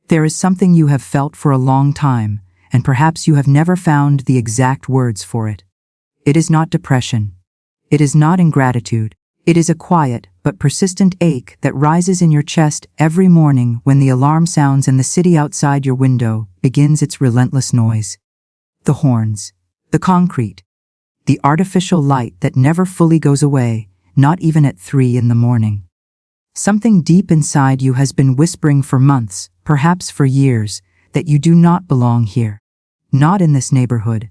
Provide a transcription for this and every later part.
There is something you have felt for a long time, and perhaps you have never found the exact words for it. It is not depression. It is not ingratitude. It is a quiet but persistent ache that rises in your chest every morning when the alarm sounds and the city outside your window begins its relentless noise. The horns, the concrete, the artificial light that never fully goes away, not even at 3 in the morning. Something deep inside you has been whispering for months, perhaps for years, that you do not belong here. Not in this neighborhood.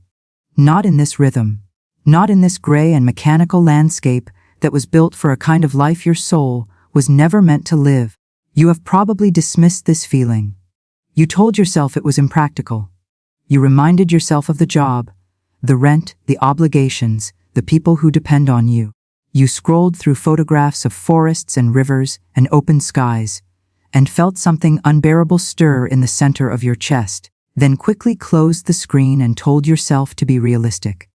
Not in this rhythm. Not in this gray and mechanical landscape that was built for a kind of life your soul was never meant to live. You have probably dismissed this feeling. You told yourself it was impractical. You reminded yourself of the job, the rent, the obligations, the people who depend on you. You scrolled through photographs of forests and rivers and open skies, and felt something unbearable stir in the center of your chest, then quickly closed the screen and told yourself to be realistic.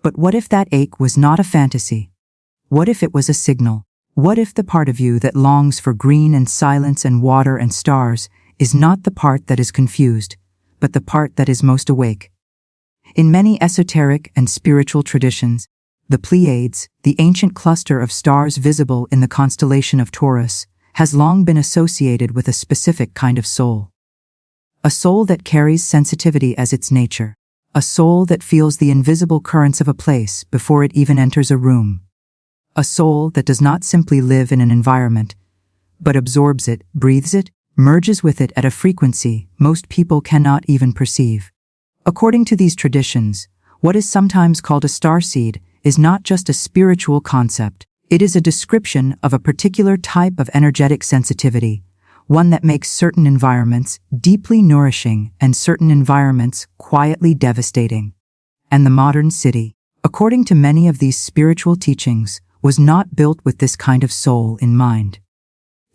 But what if that ache was not a fantasy? What if it was a signal? What if the part of you that longs for green and silence and water and stars is not the part that is confused, but the part that is most awake? In many esoteric and spiritual traditions, the Pleiades, the ancient cluster of stars visible in the constellation of Taurus, has long been associated with a specific kind of soul. A soul that carries sensitivity as its nature. A soul that feels the invisible currents of a place before it even enters a room. A soul that does not simply live in an environment, but absorbs it, breathes it, merges with it at a frequency most people cannot even perceive. According to these traditions, what is sometimes called a starseed is not just a spiritual concept. It is a description of a particular type of energetic sensitivity, one that makes certain environments deeply nourishing and certain environments quietly devastating. And the modern city, according to many of these spiritual teachings, was not built with this kind of soul in mind.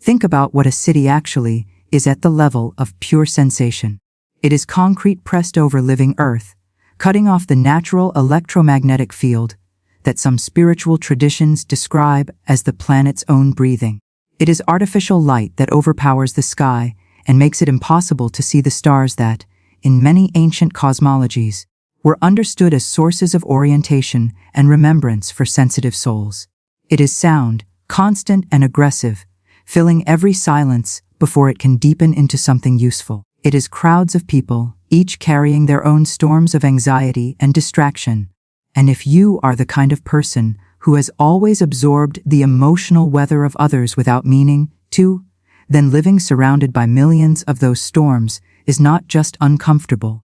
Think about what a city actually is at the level of pure sensation. It is concrete pressed over living earth, cutting off the natural electromagnetic field that some spiritual traditions describe as the planet's own breathing. It is artificial light that overpowers the sky and makes it impossible to see the stars that, in many ancient cosmologies, were understood as sources of orientation and remembrance for sensitive souls. It is sound, constant and aggressive, filling every silence before it can deepen into something useful. It is crowds of people, each carrying their own storms of anxiety and distraction. And if you are the kind of person who has always absorbed the emotional weather of others without meaning to, then living surrounded by millions of those storms is not just uncomfortable.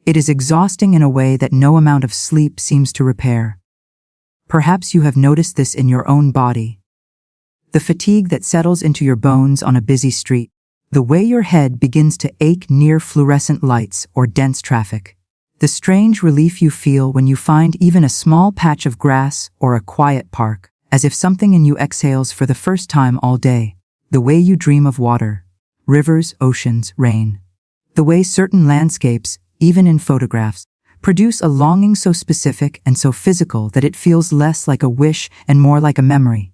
It is exhausting in a way that no amount of sleep seems to repair. Perhaps you have noticed this in your own body. The fatigue that settles into your bones on a busy street, the way your head begins to ache near fluorescent lights or dense traffic. The strange relief you feel when you find even a small patch of grass or a quiet park, as if something in you exhales for the first time all day. The way you dream of water, rivers, oceans, rain. The way certain landscapes, even in photographs, produce a longing so specific and so physical that it feels less like a wish and more like a memory.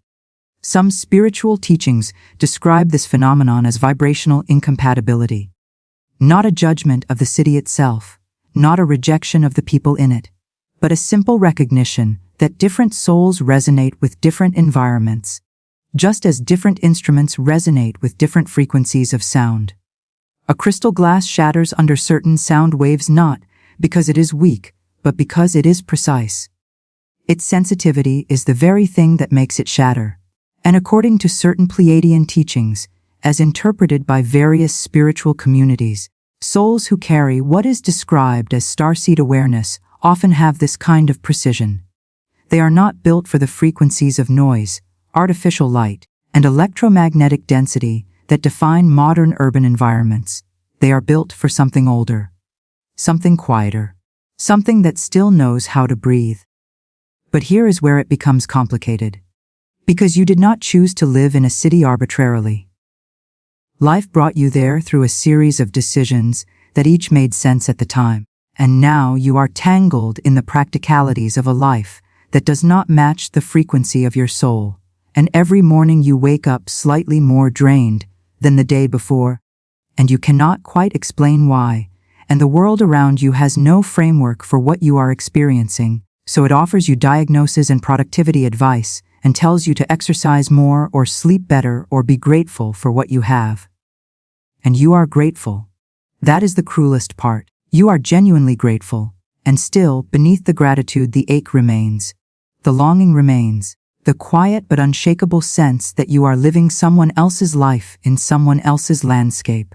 Some spiritual teachings describe this phenomenon as vibrational incompatibility. Not a judgment of the city itself, not a rejection of the people in it, but a simple recognition that different souls resonate with different environments, just as different instruments resonate with different frequencies of sound. A crystal glass shatters under certain sound waves not because it is weak, but because it is precise. Its sensitivity is the very thing that makes it shatter. And according to certain Pleiadian teachings, as interpreted by various spiritual communities, souls who carry what is described as starseed awareness often have this kind of precision. They are not built for the frequencies of noise, artificial light, and electromagnetic density that define modern urban environments. They are built for something older, something quieter, something that still knows how to breathe. But here is where it becomes complicated. Because you did not choose to live in a city arbitrarily. Life brought you there through a series of decisions that each made sense at the time, and now you are tangled in the practicalities of a life that does not match the frequency of your soul, and every morning you wake up slightly more drained than the day before. and you cannot quite explain why, and the world around you has no framework for what you are experiencing, so it offers you diagnosis and productivity advice and tells you to exercise more or sleep better or be grateful for what you have. And you are grateful. That is the cruelest part. You are genuinely grateful, and still, beneath the gratitude, the ache remains. The longing remains. The quiet but unshakable sense that you are living someone else's life in someone else's landscape.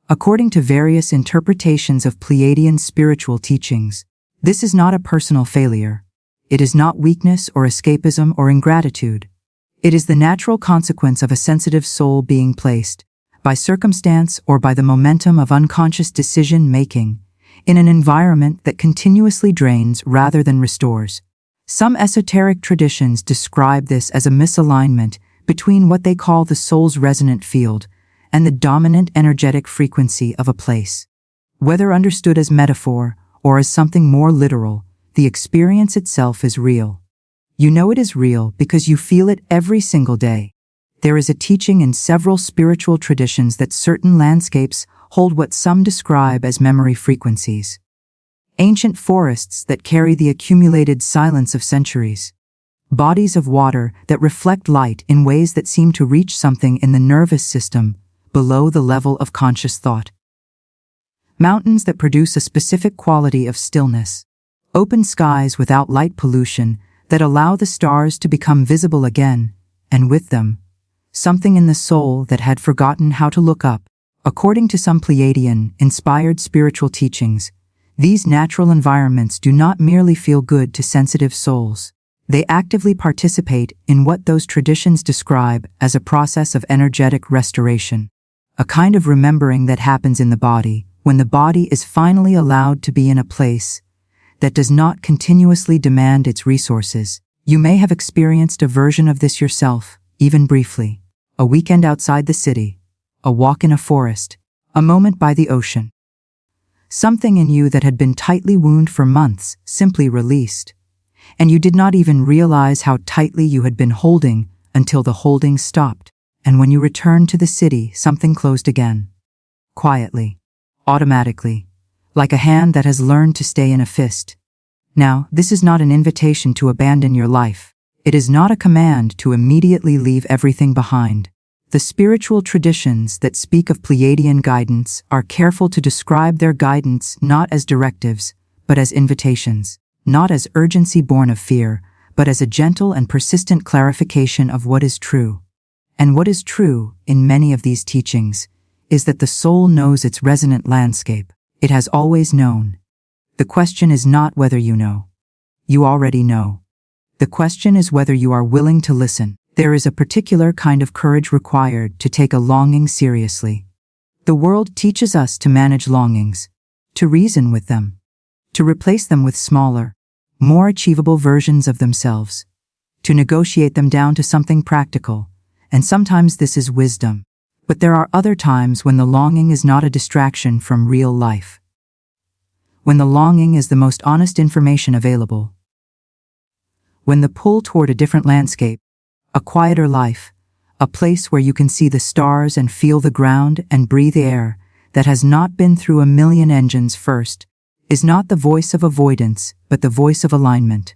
According to various interpretations of Pleiadian spiritual teachings, this is not a personal failure. It is not weakness or escapism or ingratitude. It is the natural consequence of a sensitive soul being placed, by circumstance or by the momentum of unconscious decision-making, in an environment that continuously drains rather than restores. Some esoteric traditions describe this as a misalignment between what they call the soul's resonant field and the dominant energetic frequency of a place. Whether understood as metaphor or as something more literal, the experience itself is real. You know it is real because you feel it every single day. There is a teaching in several spiritual traditions that certain landscapes hold what some describe as memory frequencies. Ancient forests that carry the accumulated silence of centuries. Bodies of water that reflect light in ways that seem to reach something in the nervous system below the level of conscious thought. Mountains that produce a specific quality of stillness. Open skies without light pollution that allow the stars to become visible again, and with them, something in the soul that had forgotten how to look up. According to some Pleiadian-inspired spiritual teachings, these natural environments do not merely feel good to sensitive souls. They actively participate in what those traditions describe as a process of energetic restoration, a kind of remembering that happens in the body when the body is finally allowed to be in a place that does not continuously demand its resources. You may have experienced a version of this yourself, even briefly. A weekend outside the city, a walk in a forest, a moment by the ocean. Something in you that had been tightly wounded for months simply released, and you did not even realize how tightly you had been holding until the holding stopped, and when you returned to the city, something closed again. Quietly, automatically, like a hand that has learned to stay in a fist. Now, this is not an invitation to abandon your life. It is not a command to immediately leave everything behind. The spiritual traditions that speak of Pleiadian guidance are careful to describe their guidance not as directives, but as invitations, not as urgency born of fear, but as a gentle and persistent clarification of what is true. And what is true, in many of these teachings, is that the soul knows its resonant landscape. It has always known. The question is not whether you know. You already know. The question is whether you are willing to listen. There is a particular kind of courage required to take a longing seriously. The world teaches us to manage longings, to reason with them, to replace them with smaller, more achievable versions of themselves, to negotiate them down to something practical, and sometimes this is wisdom. But there are other times when the longing is not a distraction from real life. When the longing is the most honest information available. When the pull toward a different landscape, a quieter life, a place where you can see the stars and feel the ground and breathe air that has not been through a million engines first, is not the voice of avoidance, but the voice of alignment.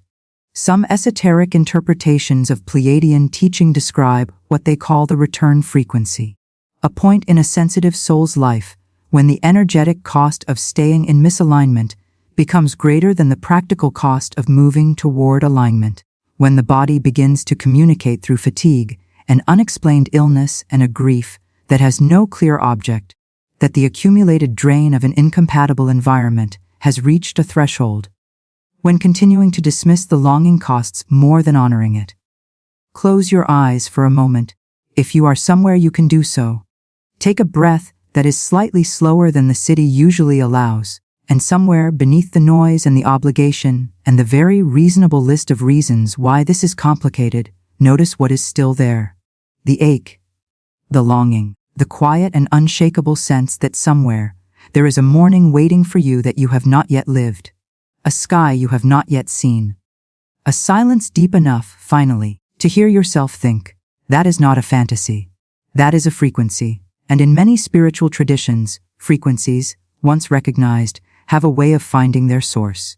Some esoteric interpretations of Pleiadian teaching describe what they call the return frequency, a point in a sensitive soul's life when the energetic cost of staying in misalignment becomes greater than the practical cost of moving toward alignment, when the body begins to communicate through fatigue, an unexplained illness, and a grief that has no clear object, that the accumulated drain of an incompatible environment has reached a threshold, when continuing to dismiss the longing costs more than honoring it. Close your eyes for a moment, if you are somewhere you can do so. Take a breath that is slightly slower than the city usually allows, and somewhere beneath the noise and the obligation and the very reasonable list of reasons why this is complicated, notice what is still there. The ache, the longing, the quiet and unshakable sense that somewhere there is a morning waiting for you that you have not yet lived, a sky you have not yet seen, a silence deep enough, finally, to hear yourself think, that is not a fantasy, that is a frequency, And in many spiritual traditions, frequencies, once recognized, have a way of finding their source.